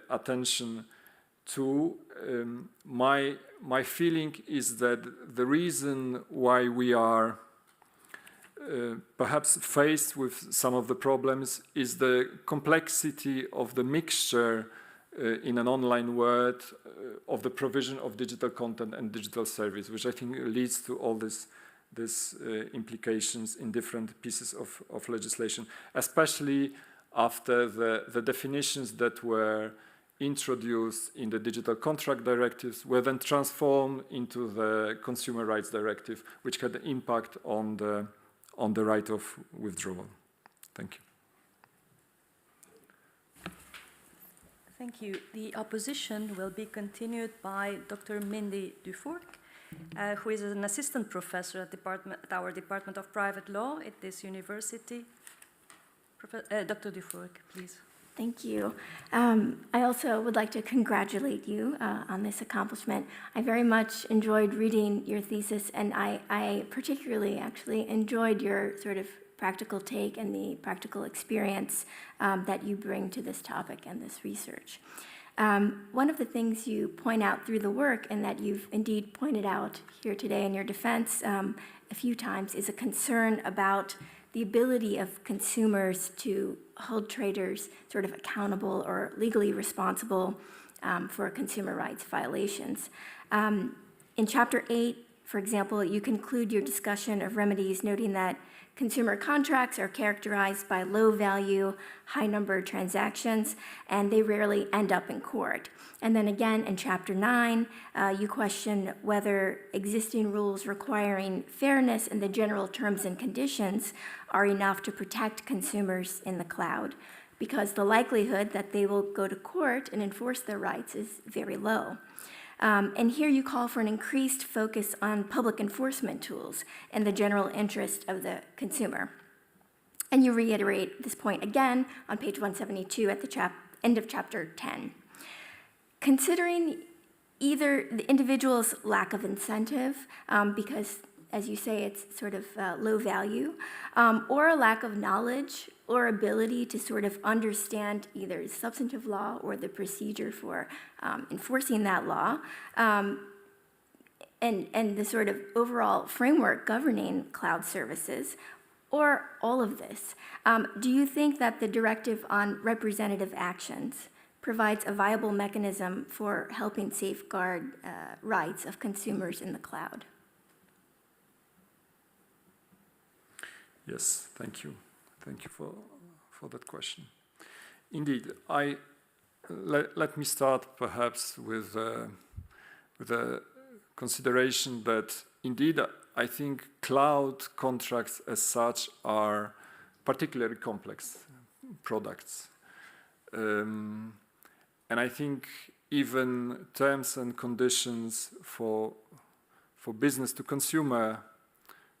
attention to. My feeling is that the reason why we are perhaps faced with some of the problems is the complexity of the mixture in an online world of the provision of digital content and digital service, which I think leads to all these implications in different pieces of legislation, especially after the definitions that were introduced in the digital contract directives were then transformed into the consumer rights directive, which had an impact on the right of withdrawal. Thank you. Thank you. The opposition will be continued by Dr. Mindy Dufourc, who is an assistant professor at our Department of Private Law at this university. Dr. Dufourc, please. Thank you. I also would like to congratulate you on this accomplishment. I very much enjoyed reading your thesis, and I particularly actually enjoyed your sort of practical take and the practical experience that you bring to this topic and this research. One of the things you point out through the work, and that you've indeed pointed out here today in your defense a few times, is a concern about the ability of consumers to hold traders sort of accountable or legally responsible for consumer rights violations. In Chapter 8, for example, you conclude your discussion of remedies noting that consumer contracts are characterized by low-value, high-number transactions, and they rarely end up in court. And then again, in Chapter 9, you question whether existing rules requiring fairness in the general terms and conditions are enough to protect consumers in the cloud, because the likelihood that they will go to court and enforce their rights is very low. And here you call for an increased focus on public enforcement tools in the general interest of the consumer. And you reiterate this point again on page 172 at the end of Chapter 10. Considering either the individual's lack of incentive, because, as you say, it's sort of low value, or a lack of knowledge or ability to sort of understand either substantive law or the procedure for enforcing that law, and the sort of overall framework governing cloud services, or all of this, do you think that the directive on representative actions provides a viable mechanism for helping safeguard rights of consumers in the cloud? Yes, thank you. Thank you for that question. Indeed, let me start perhaps with a consideration that indeed I think cloud contracts as such are particularly complex products. And I think even terms and conditions for business to consumer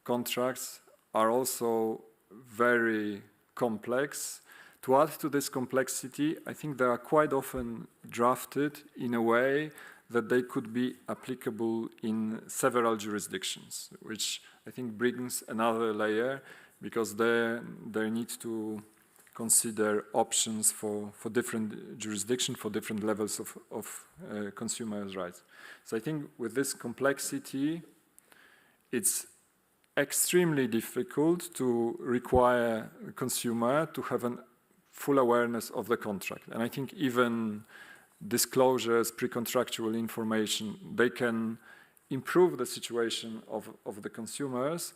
contracts are also very complex. To add to this complexity, I think they are quite often drafted in a way that they could be applicable in several jurisdictions, which I think brings another layer, because they need to consider options for different jurisdictions, for different levels of consumers' rights. So I think with this complexity, it's extremely difficult to require a consumer to have a full awareness of the contract. And I think even disclosures, pre-contractual information, they can improve the situation of the consumers,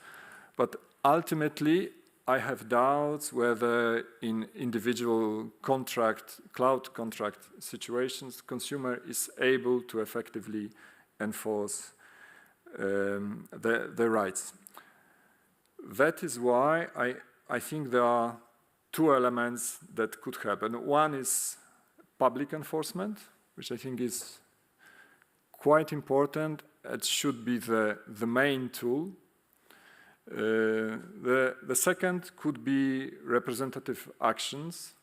but ultimately I have doubts whether in individual cloud contract situations, consumer is able to effectively enforce their rights. That is why I think there are two elements that could happen. One is public enforcement, which I think is quite important. It should be the main tool. The second could be representative actions.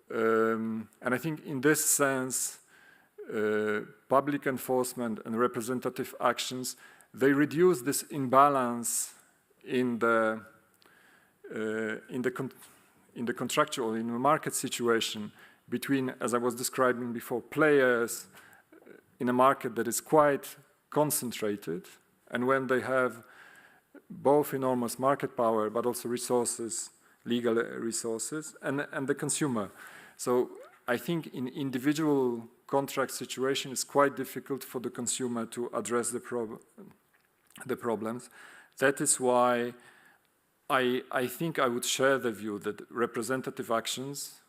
And I think in this sense, public enforcement and representative actions, they reduce this imbalance in the contractual, in the market situation between, as I was describing before, players in a market that is quite concentrated, and when they have both enormous market power but also resources, legal resources, and the consumer. So I think in individual contract situation, it's quite difficult for the consumer to address the problems. That is why I think I would share the view that representative actions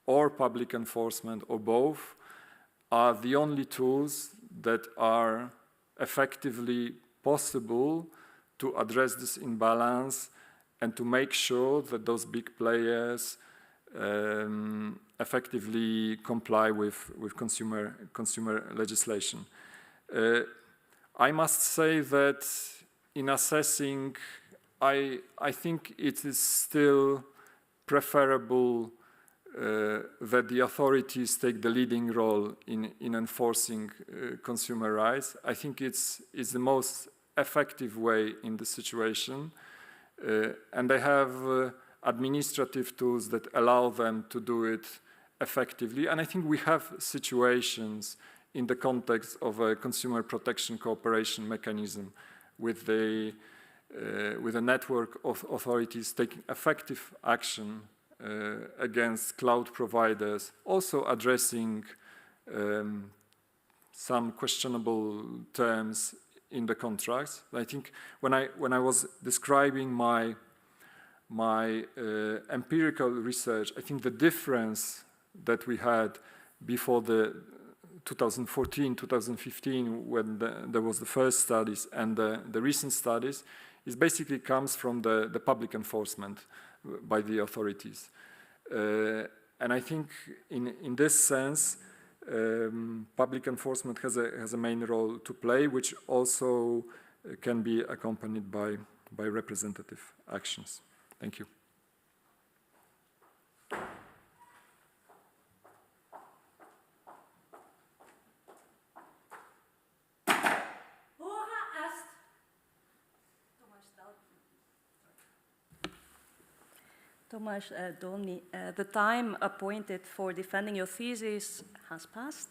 or public enforcement or both are the only tools that are effectively possible to address this imbalance and to make sure that those big players effectively comply with consumer legislation. I must say that in assessing, I think it is still preferable that the authorities take the leading role in enforcing consumer rights. I think it's the most effective way in the situation, and they have administrative tools that allow them to do it effectively. And I think we have situations in the context of a consumer protection cooperation mechanism with a network of authorities taking effective action against cloud providers, also addressing some questionable terms in the contracts. I think when I was describing my empirical research, I think the difference that we had before the 2014, 2015, when there was the first studies and the recent studies, is basically comes from the public enforcement by the authorities. And I think in this sense, public enforcement has a main role to play, which also can be accompanied by representative actions. Thank you. Tomasz Dolny, the time appointed for defending your thesis has passed.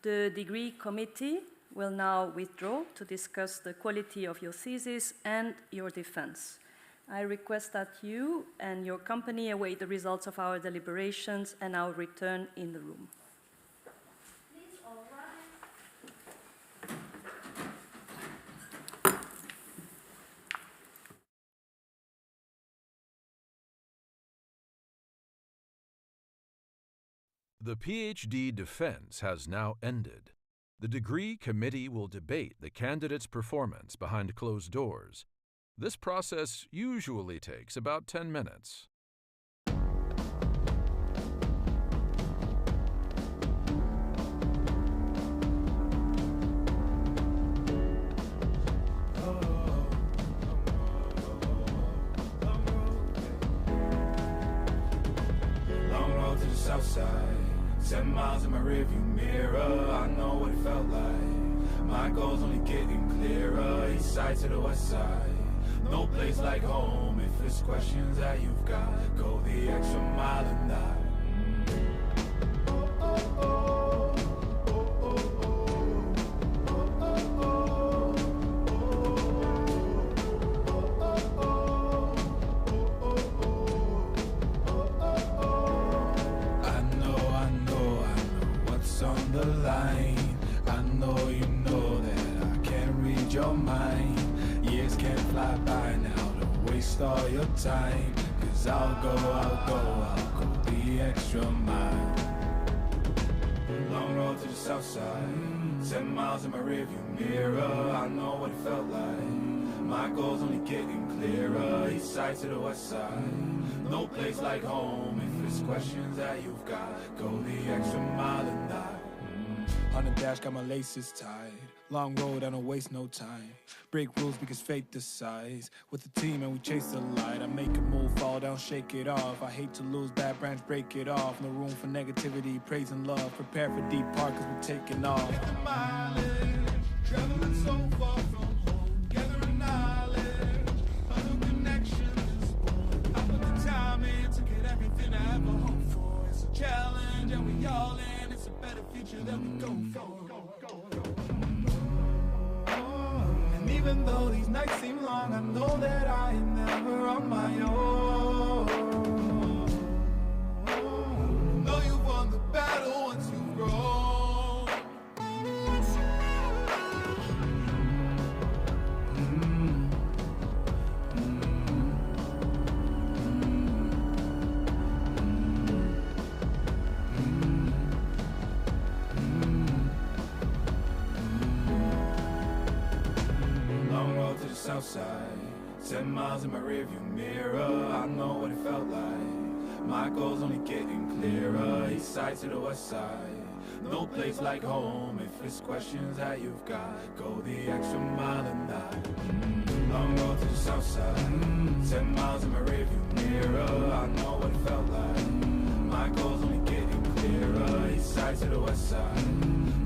The degree committee will now withdraw to discuss the quality of your thesis and your defense. I request that you and your company await the results of our deliberations and our return in the room. Please all rise. The PhD defense has now ended. The degree committee will debate the candidate's performance behind closed doors. This process usually takes about 10 minutes. south side. 10 miles in my rearview mirror, I know what it felt like. My goal's only getting clearer, east side to the west side. No place like home, if it's questions that you've got, go the extra mile and that. On the line, I know you know that I can't read your mind. Years can't fly by now, don't waste all your time. Cause I'll go the extra mile. Long road to the south side, 10 miles in my rearview mirror, I know what it felt like. My goal's only getting clearer, east side to the west side. No place like home, if it's questions that you've got, go the extra mile and die. On the dash, got my laces tied. Long road, I don't waste no time. Break rules because fate decides. With the team and we chase the light. I make a move, fall down, shake it off. I hate to lose, bad branch, break it off. No room for negativity, praise and love. Prepare for deep part cause we're taking off. Mileage, traveling so far from home. Gathering knowledge, other connections. I put the time in to get everything I ever hoped for. It's a challenge and we all in. It's a better future that we go for. And even though these nights seem long, I know that I am never on my own. Know you've won the battle once you've grown. South side, 10 miles in my rearview mirror, I know what it felt like. My goal's only getting clearer, east side to the west side. No place like home, if it's questions that you've got, go the extra mile and that. Long road to the south side, 10 miles in my rearview mirror, I know what it felt like. My goal's only getting clearer, east side to the west side.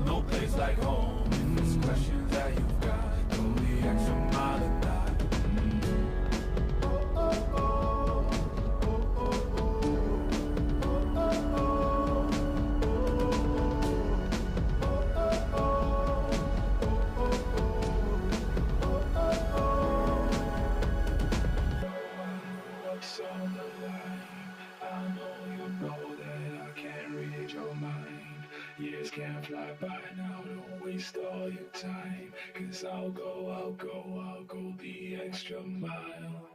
No place like home, if it's questions that you've got, go the extra mile and that. Years can't fly by now, don't waste all your time. Cause I'll go the extra mile.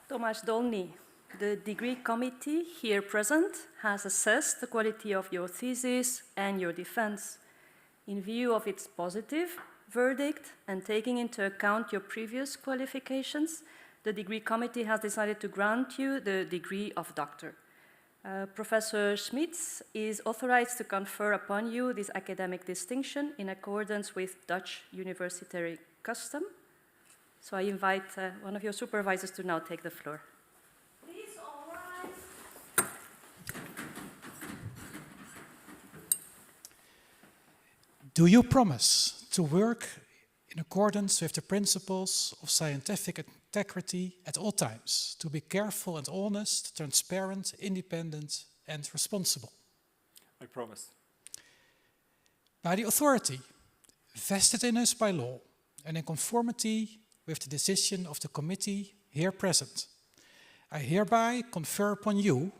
Tomasz Dolny, the degree committee here present has assessed the quality of your thesis and your defense. In view of its positive verdict and taking into account your previous qualifications, the degree committee has decided to grant you the degree of doctor. Professor Schmitz is authorized to confer upon you this academic distinction in accordance with Dutch universitary custom. So I invite one of your supervisors to now take the floor. Please all rise. Do you promise to work in accordance with the principles of scientific integrity at all times, to be careful and honest, transparent, independent, and responsible? I promise. By the authority vested in us by law and in conformity with the decision of the committee here present, I hereby confer upon you,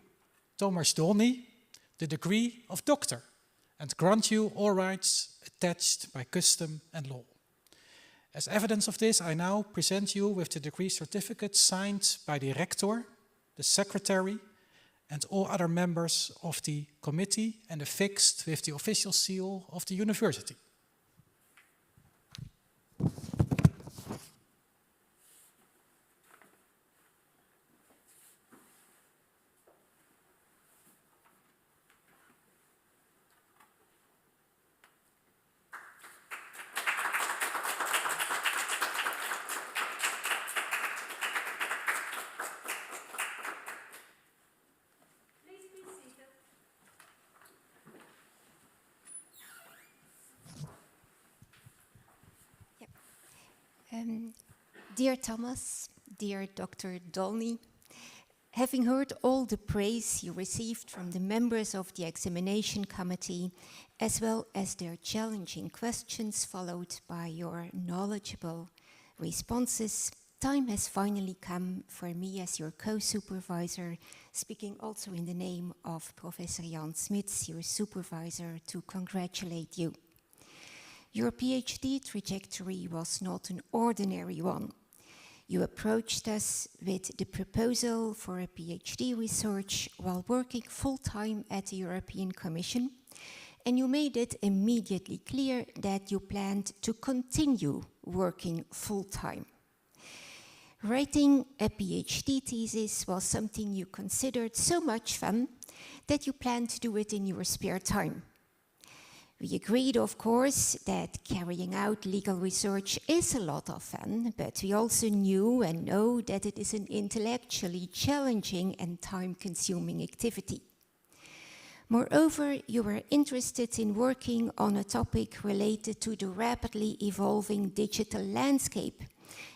Tomasz Dolny, the degree of doctor and grant you all rights attached by custom and law. As evidence of this, I now present you with the degree certificate signed by the rector, the secretary, and all other members of the committee and affixed with the official seal of the university. Dear Thomas, dear Dr. Dolny, having heard all the praise you received from the members of the examination committee, as well as their challenging questions followed by your knowledgeable responses, time has finally come for me as your co-supervisor, speaking also in the name of Professor Jan Smits, your supervisor, to congratulate you. Your PhD trajectory was not an ordinary one. You approached us with the proposal for a PhD research while working full-time at the European Commission, and you made it immediately clear that you planned to continue working full-time. Writing a PhD thesis was something you considered so much fun that you planned to do it in your spare time. We agreed, of course, that carrying out legal research is a lot of fun, but we also knew and know that it is an intellectually challenging and time-consuming activity. Moreover, you were interested in working on a topic related to the rapidly evolving digital landscape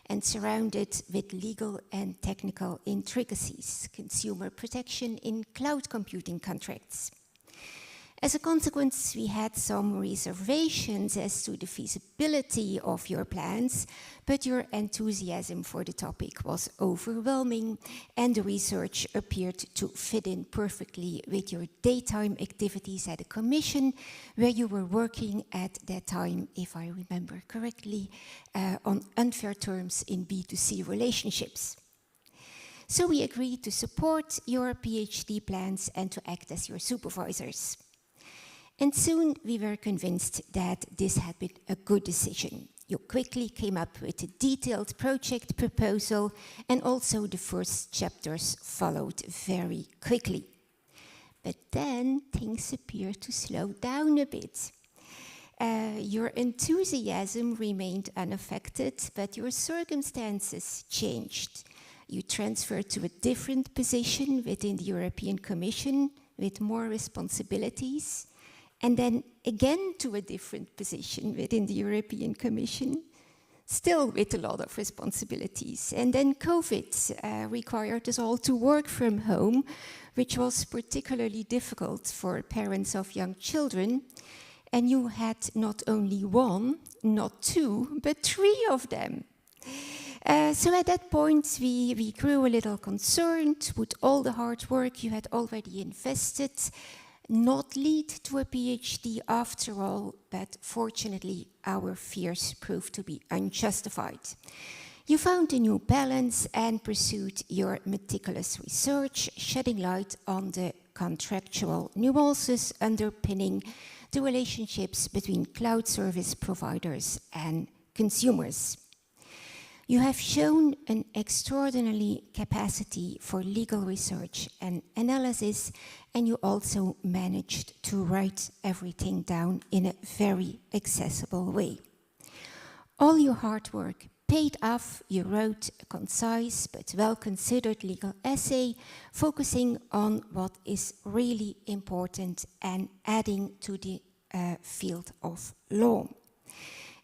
and surrounded with legal and technical intricacies, consumer protection in cloud computing contracts. As a consequence, we had some reservations as to the feasibility of your plans, but your enthusiasm for the topic was overwhelming, and the research appeared to fit in perfectly with your daytime activities at the Commission, where you were working at that time, if I remember correctly, on unfair terms in B2C relationships. So we agreed to support your PhD plans and to act as your supervisors. And soon we were convinced that this had been a good decision. You quickly came up with a detailed project proposal, and also the first chapters followed very quickly. But then things appeared to slow down a bit. Your enthusiasm remained unaffected, but your circumstances changed. You transferred to a different position within the European Commission with more responsibilities, and then again to a different position within the European Commission, still with a lot of responsibilities. And then COVID required us all to work from home, which was particularly difficult for parents of young children. And you had not only one, not two, but three of them. So at that point, we grew a little concerned. Would all the hard work you had already invested not lead to a PhD after all? But fortunately, our fears proved to be unjustified. You found a new balance and pursued your meticulous research, shedding light on the contractual nuances underpinning the relationships between cloud service providers and consumers. You have shown an extraordinary capacity for legal research and analysis, and you also managed to write everything down in a very accessible way. All your hard work paid off. You wrote a concise but well-considered legal essay focusing on what is really important and adding to the field of law.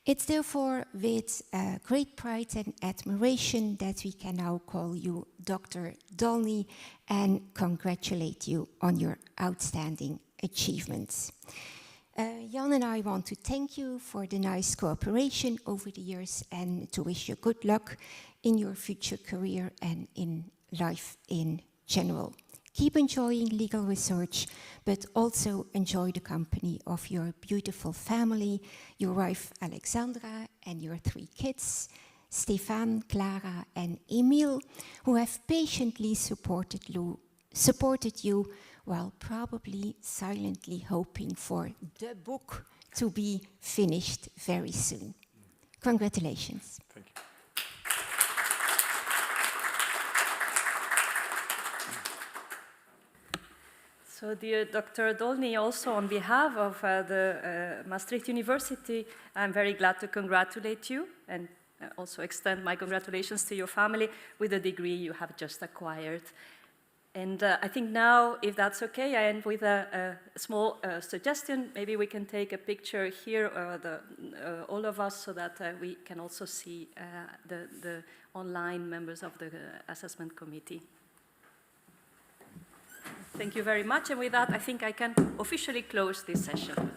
It's therefore with great pride and admiration that we can now call you Dr. Dolny and congratulate you on your outstanding achievements. Jan and I want to thank you for the nice cooperation over the years and to wish you good luck in your future career and in life in general. Keep enjoying legal research, but also enjoy the company of your beautiful family, your wife Alexandra and your 3 kids, Stefan, Clara and Emil, who have patiently supported you while probably silently hoping for the book to be finished very soon. Congratulations. Thank you. So, dear Dr. Dolny, also on behalf of the Maastricht University, I'm very glad to congratulate you and also extend my congratulations to your family with the degree you have just acquired. And I think now, if that's okay, I end with a small suggestion. Maybe we can take a picture here, all of us, so that we can also see the online members of the assessment committee. Thank you very much. And with that, I think I can officially close this session.